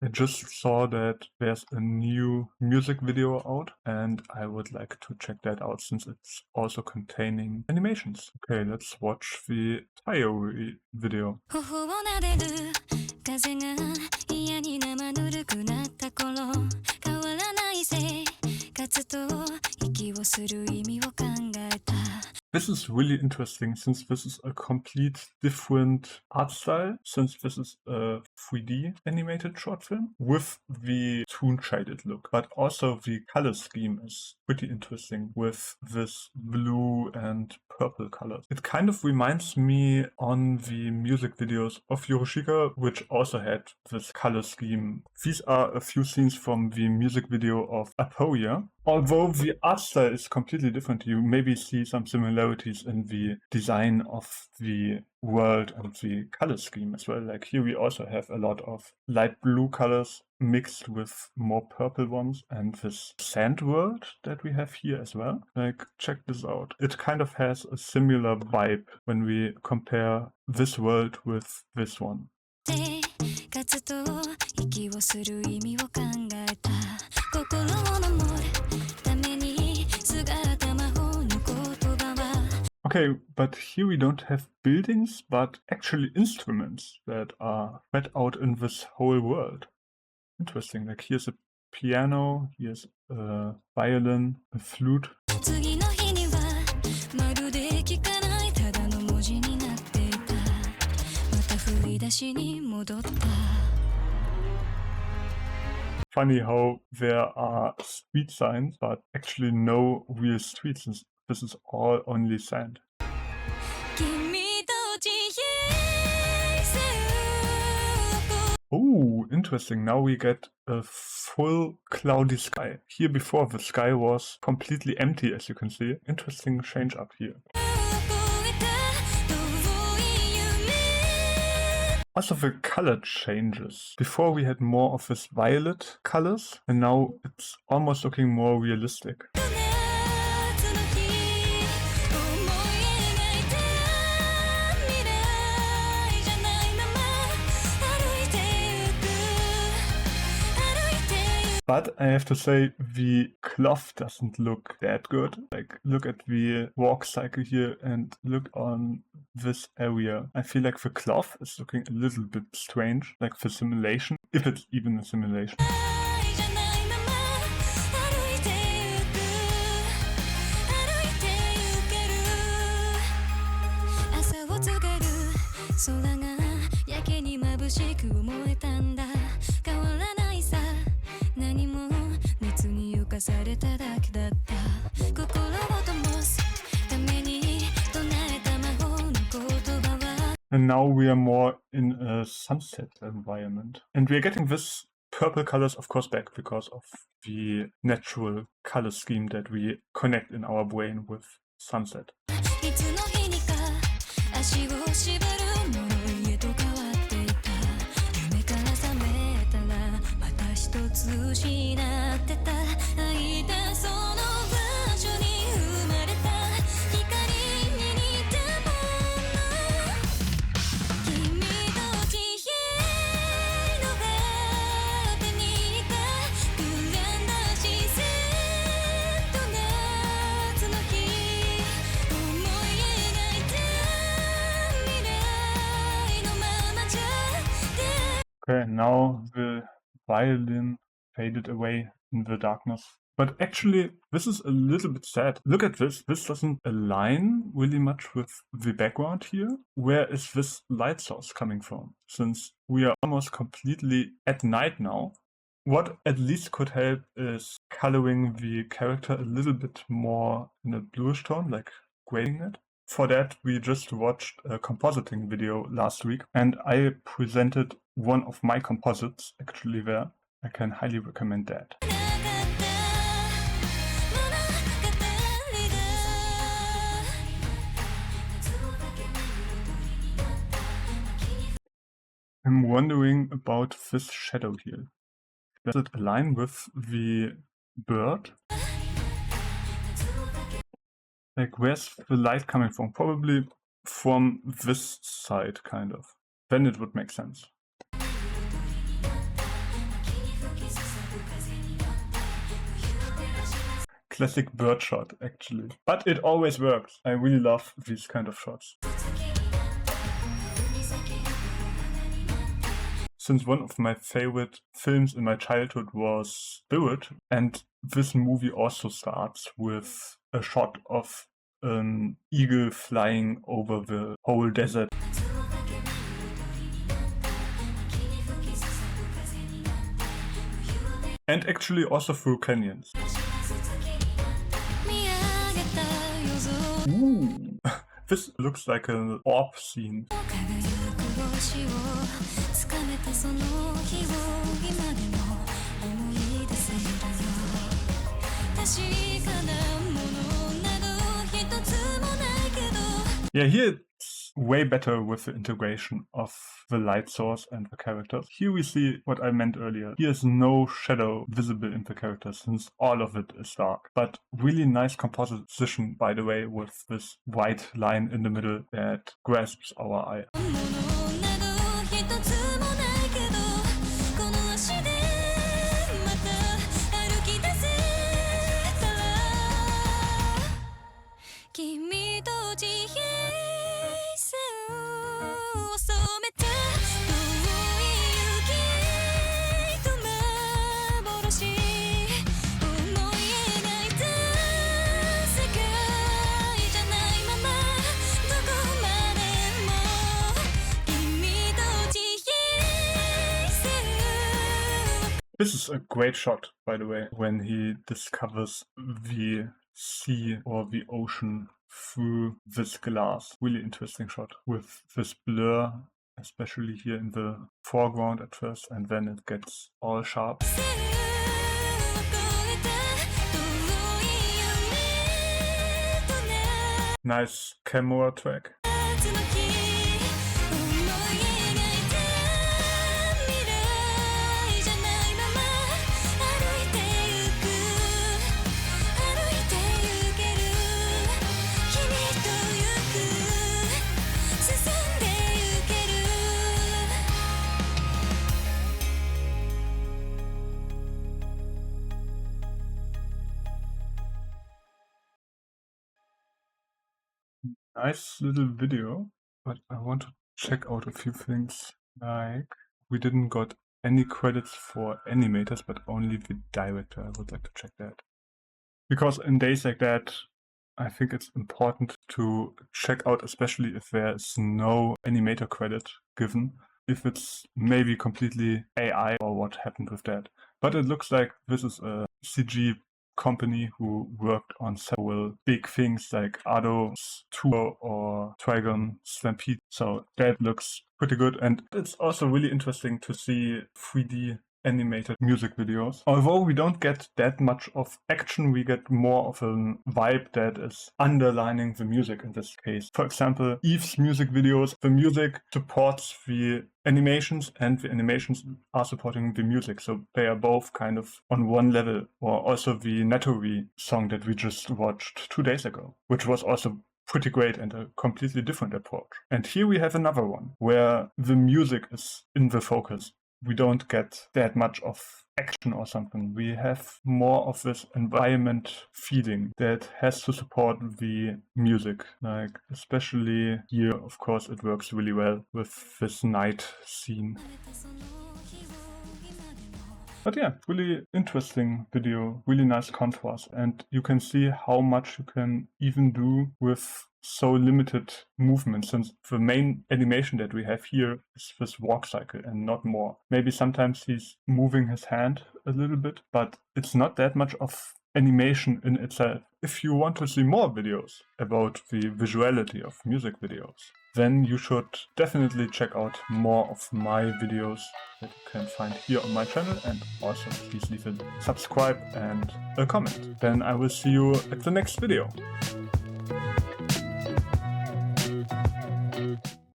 I just saw that there's a new music video out and I would like to check that out since it's also containing animations. Okay, let's watch the Tayori video. 頬を撫でる風が嫌に生ぬるくなった頃変わらない生活と息をする意味を考えた This is really interesting since this is a complete different art style, since this is a 3D animated short film with the toon shaded look. But also the color scheme is pretty interesting with this blue and purple colors. It kind of reminds me on the music videos of Yorushika, which also had this color scheme. These are a few scenes from the music video of Aporia. Although the art style is completely different, you maybe see some similarities in the design of the world and the color scheme as well. Like here we also have a lot of light blue colors mixed with more purple ones and this sand world that we have here as well. Like, check this out. It kind of has a similar vibe when we compare this world with this one. 生活と息をする意味を考えた心を守るために姿魔法の言葉は Okay, but here we don't have buildings, but actually instruments that are spread out in this whole world. Interesting, like here's a piano, here's a violin, a flute. 次の日にはまるで聞かないただの文字になっていたまた振り出しに戻った Funny how there are street signs, but actually no real streets, since this is all only sand. 君と地平線 Oh, interesting. Now we get a full cloudy sky. Here before the sky was completely empty, as you can see. Interesting change up here. Also the color changes. Before we had more of this violet colors and now it's almost looking more realistic. But I have to say, the cloth doesn't look that good. Like, look at the walk cycle here and look on this area. I feel like the cloth is looking a little bit strange, like the simulation, if it's even a simulation. And now we are more in a sunset environment. And we are getting this purple colors, of course, back because of the natural color scheme that we connect in our brain with sunset. Okay, now the violin faded away in the darkness. But actually, this is a little bit sad. Look at this. This doesn't align really much with the background here. Where is this light source coming from? Since we are almost completely at night now. What at least could help is coloring the character a little bit more in a bluish tone, like grading it. For that, we just watched a compositing video last week, and I presented one of my composites actually there. I can highly recommend that. I'm wondering about this shadow here. Does it align with the bird? Like, where's the light coming from? Probably from this side, kind of. Then it would make sense. classic bird shot, actually. But it always works. I really love these kind of shots. Since one of my favorite films in my childhood was Spirit, and this movie also starts with a shot of an eagle flying over the whole desert. And actually also through canyons. Ooh. This looks like an orb scene. Yeah, here it's way better with the integration of the light source and the characters. Here we see what I meant earlier. Here's no shadow visible in the characters since all of it is dark. But really nice composition, by the way, with this white line in the middle that grasps our eye. This is a great shot, by the way, when he discovers the sea or the ocean through this glass. Really interesting shot with this blur, especially here in the foreground at first, and then it gets all sharp. Nice camera track. Nice little video, but I want to check out a few things. Like, we didn't got any credits for animators, but only the director. I would like to check that. Because in days like that, I think it's important to check out, especially if there's no animator credit given, if it's maybe completely AI or what happened with that. But it looks like this is a CG company who worked on several big things like Ado's Tour or Trigon Stampede. So that looks pretty good. And it's also really interesting to see 3D animated music videos. Although we don't get that much of action, we get more of a vibe that is underlining the music in this case. For example, Eve's music videos, the music supports the animations and the animations are supporting the music. So they are both kind of on one level. Or also the Tayori song that we just watched 2 days ago, which was also pretty great and a completely different approach. And here we have another one where the music is in the focus. We don't get that much of action or something. We have more of this environment feeling that has to support the music. Like, especially here, of course, it works really well with this night scene. But yeah, really interesting video, really nice contrast. And you can see how much you can even do with so limited movement, since the main animation that we have here is this walk cycle and not more. Maybe sometimes he's moving his hand a little bit, but it's not that much of animation in itself. If you want to see more videos about the visuality of music videos, then you should definitely check out more of my videos that you can find here on my channel, and also please leave a subscribe and a comment. Then I will see you at the next video.